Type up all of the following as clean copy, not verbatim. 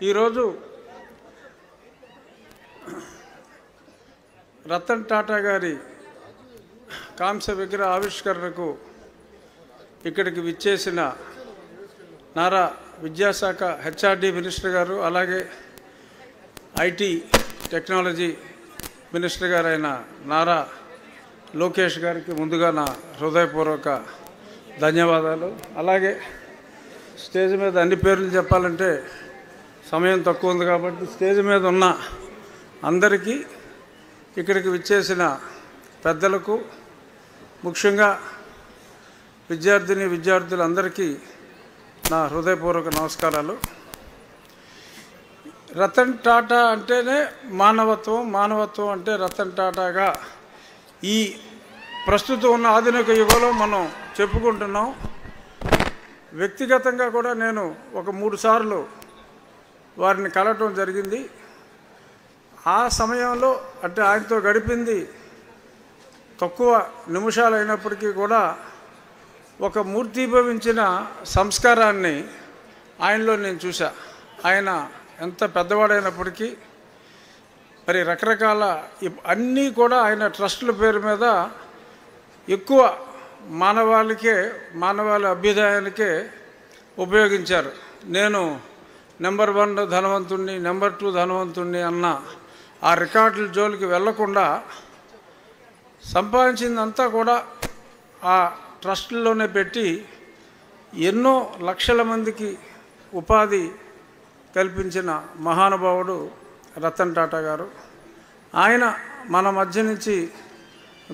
ఈరోజు రతన్ టాటా గారి కాంస్య విగ్రహ ఆవిష్కరణకు ఇక్కడికి విచ్చేసిన నారా విద్యాశాఖ హెచ్ఆర్డి మినిస్టర్ గారు, అలాగే ఐటీ టెక్నాలజీ మినిస్టర్ గారైన నారా లోకేష్ గారికి ముందుగా నా హృదయపూర్వక ధన్యవాదాలు. అలాగే స్టేజ్ మీద అన్ని పేర్లు చెప్పాలంటే సమయం తక్కువ ఉంది కాబట్టి స్టేజ్ మీద ఉన్న అందరికీ, ఇక్కడికి విచ్చేసిన పెద్దలకు, ముఖ్యంగా విద్యార్థులందరికీ నా హృదయపూర్వక నమస్కారాలు. రతన్ టాటా అంటేనే మానవత్వం, మానవత్వం అంటే రతన్ టాటాగా ఈ ప్రస్తుతం ఉన్న ఆధునిక యుగంలో మనం చెప్పుకుంటున్నాం. వ్యక్తిగతంగా కూడా నేను ఒక 3 సార్లు వారిని కలవటం జరిగింది. ఆ సమయంలో అంటే ఆయనతో గడిపింది తక్కువ నిమిషాలు అయినప్పటికీ కూడా ఒక మూర్తిభవించిన సంస్కారాన్ని ఆయనలో నేను చూసా. ఆయన ఎంత పెద్దవాడైనప్పటికీ మరి రకరకాల అన్నీ కూడా ఆయన ట్రస్టుల పేరు మీద ఎక్కువ మానవాళి అభ్యుదయానికే ఉపయోగించారు. నేను నెంబర్ 1 ధనవంతుణ్ణి, నెంబర్ 2 ధనవంతుణ్ణి అన్న ఆ రికార్డుల జోలికి వెళ్లకుండా సంపాదించిందంతా కూడా ఆ ట్రస్టుల్లోనే పెట్టి ఎన్నో లక్షల మందికి ఉపాధి కల్పించిన మహానుభావుడు రతన్ టాటా గారు. ఆయన మన మధ్య నుంచి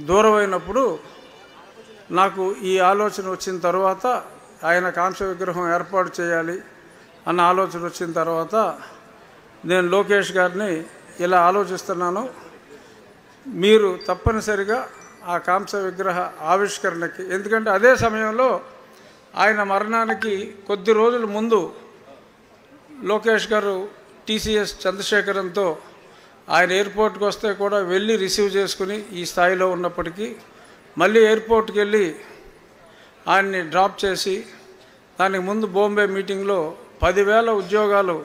దూరమైనప్పుడు నాకు ఈ ఆలోచన వచ్చిన తర్వాత, ఆయన కాంస్య విగ్రహం ఏర్పాటు చేయాలి అన్న ఆలోచన వచ్చిన తర్వాత నేను లోకేష్ గారిని ఇలా ఆలోచిస్తున్నాను, మీరు తప్పనిసరిగా ఆ కాంస్య విగ్రహ ఆవిష్కరణకి, ఎందుకంటే అదే సమయంలో ఆయన మరణానికి కొద్ది రోజుల ముందు లోకేష్ గారు టీసీఎస్ చంద్రశేఖరంతో ఆయన ఎయిర్పోర్ట్కి వస్తే కూడా వెళ్ళి రిసీవ్ చేసుకుని, ఈ స్థాయిలో ఉన్నప్పటికీ మళ్ళీ ఎయిర్పోర్ట్కి వెళ్ళి ఆయన్ని డ్రాప్ చేసి, దానికి ముందు బాంబే మీటింగ్లో 10,000 ఉద్యోగాలు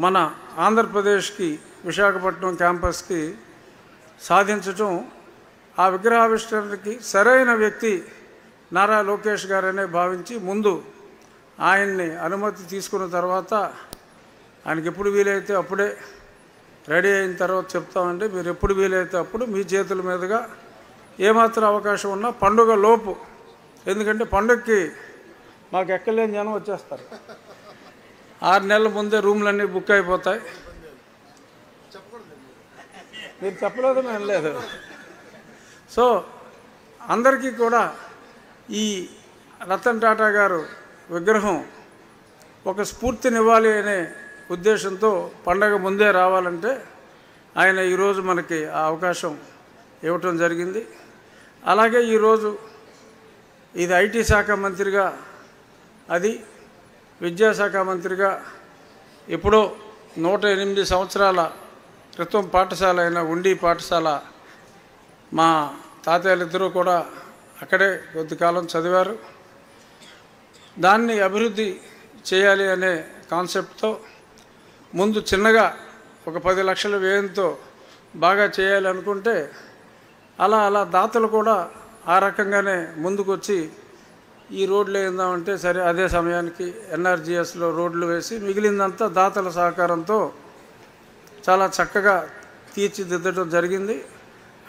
మన ఆంధ్రప్రదేశ్కి విశాఖపట్నం క్యాంపస్కి సాధించటం, ఆ విగ్రహావిష్కరణకి సరైన వ్యక్తి నారా లోకేష్ గారనే భావించి ముందు ఆయన్ని అనుమతి తీసుకున్న తర్వాత, ఆయనకి ఎప్పుడు వీలైతే అప్పుడే రెడీ అయిన తర్వాత చెప్తామండి, మీరు ఎప్పుడు వీలైతే అప్పుడు మీ చేతుల మీదుగా ఏమాత్రం అవకాశం ఉన్నా పండుగ లోపు, ఎందుకంటే పండుగకి మాకు ఎక్కలేని జనం వచ్చేస్తారు, 6 నెలల ముందే రూమ్లన్నీ బుక్ అయిపోతాయి. మీరు చెప్పలేదు, మేము లేదు. సో అందరికీ కూడా ఈ రతన్ టాటా గారు విగ్రహం ఒక స్ఫూర్తినివ్వాలి అనే ఉద్దేశంతో పండగ ముందే రావాలంటే ఆయన ఈరోజు మనకి ఆ అవకాశం ఇవ్వటం జరిగింది. అలాగే ఈరోజు ఇది ఐటీ శాఖ మంత్రిగా, అది విద్యాశాఖ మంత్రిగా ఎప్పుడో 108 సంవత్సరాల క్రితం పాఠశాల అయిన ఉండి పాఠశాల, మా తాతయ్యలిద్దరూ కూడా అక్కడే కొద్ది కాలం చదివారు. దాన్ని అభివృద్ధి చేయాలి అనే కాన్సెప్ట్తో ముందు చిన్నగా ఒక 10 లక్షల వ్యయంతో బాగా చేయాలి అనుకుంటే, అలా దాతలు కూడా ఆ రకంగానే ముందుకొచ్చి ఈ రోడ్లు వేద్దామంటే సరే, అదే సమయానికి ఎన్ఆర్జీఎస్లో రోడ్లు వేసి మిగిలిందంతా దాతల సహకారంతో చాలా చక్కగా తీర్చిదిద్దడం జరిగింది.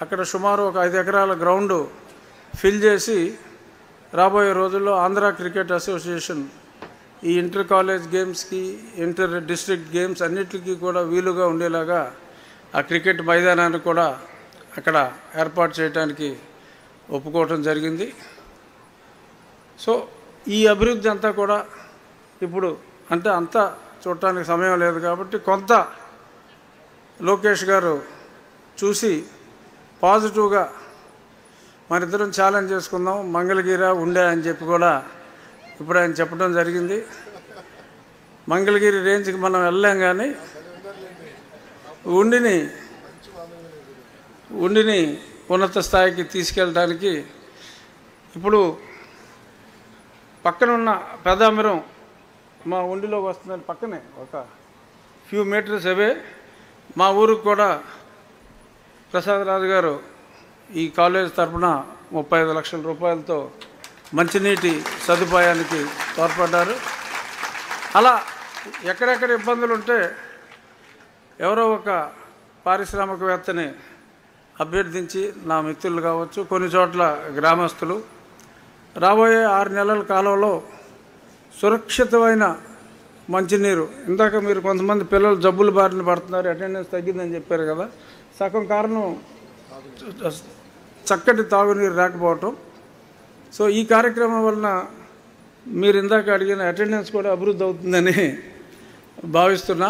అక్కడ సుమారు ఒక 5 ఎకరాల గ్రౌండు ఫిల్ చేసి రాబోయే రోజుల్లో ఆంధ్ర క్రికెట్ అసోసియేషన్ ఈ ఇంటర్ కాలేజ్ గేమ్స్కి, ఇంటర్ డిస్ట్రిక్ట్ గేమ్స్ అన్నిటికీ కూడా వీలుగా ఉండేలాగా ఆ క్రికెట్ మైదానాన్ని కూడా అక్కడ ఏర్పాటు చేయడానికి ఒప్పుకోవటం జరిగింది. సో ఈ అభివృద్ధి అంతా కూడా ఇప్పుడు అంటే అంతా చూడటానికి సమయం లేదు కాబట్టి కొంత లోకేష్ గారు చూసి పాజిటివ్గా మనిద్దరం ఛాలెంజ్ చేసుకుందాం, మంగళగిరి ఉండే అని చెప్పి కూడా ఇప్పుడు ఆయన చెప్పడం జరిగింది. మంగళగిరి రేంజ్కి మనం వెళ్ళాం, కానీ ఉండిని ఉన్నత స్థాయికి తీసుకెళ్ళడానికి ఇప్పుడు పక్కన ఉన్న పెదామిరం మా ఉండిలోకి వస్తుందని పక్కనే ఒక ఫ్యూ మీటర్స్ అవే మా ఊరికి కూడా ప్రసాదరాజు గారు ఈ కాలేజ్ తరఫున 35 లక్షల రూపాయలతో మంచినీటి సదుపాయానికి తోడ్పడ్డారు. అలా ఎక్కడెక్కడ ఇబ్బందులు ఉంటే ఎవరో ఒక పారిశ్రామికవేత్తని అభ్యర్థించి నా మిత్రులు కావచ్చు, కొన్ని చోట్ల గ్రామస్తులు రాబోయే 6 నెలల కాలంలో సురక్షితమైన మంచినీరు, ఇందాక మీరు కొంతమంది పిల్లలు జబ్బులు బారిన పడుతున్నారు, అటెండెన్స్ తగ్గిందని చెప్పారు కదా, సగం కారణం చక్కటి తాగునీరు రాకపోవటం. సో ఈ కార్యక్రమం వలన మీరు ఇందాక అడిగిన అటెండెన్స్ కూడా అభివృద్ధి అవుతుందని భావిస్తున్నా.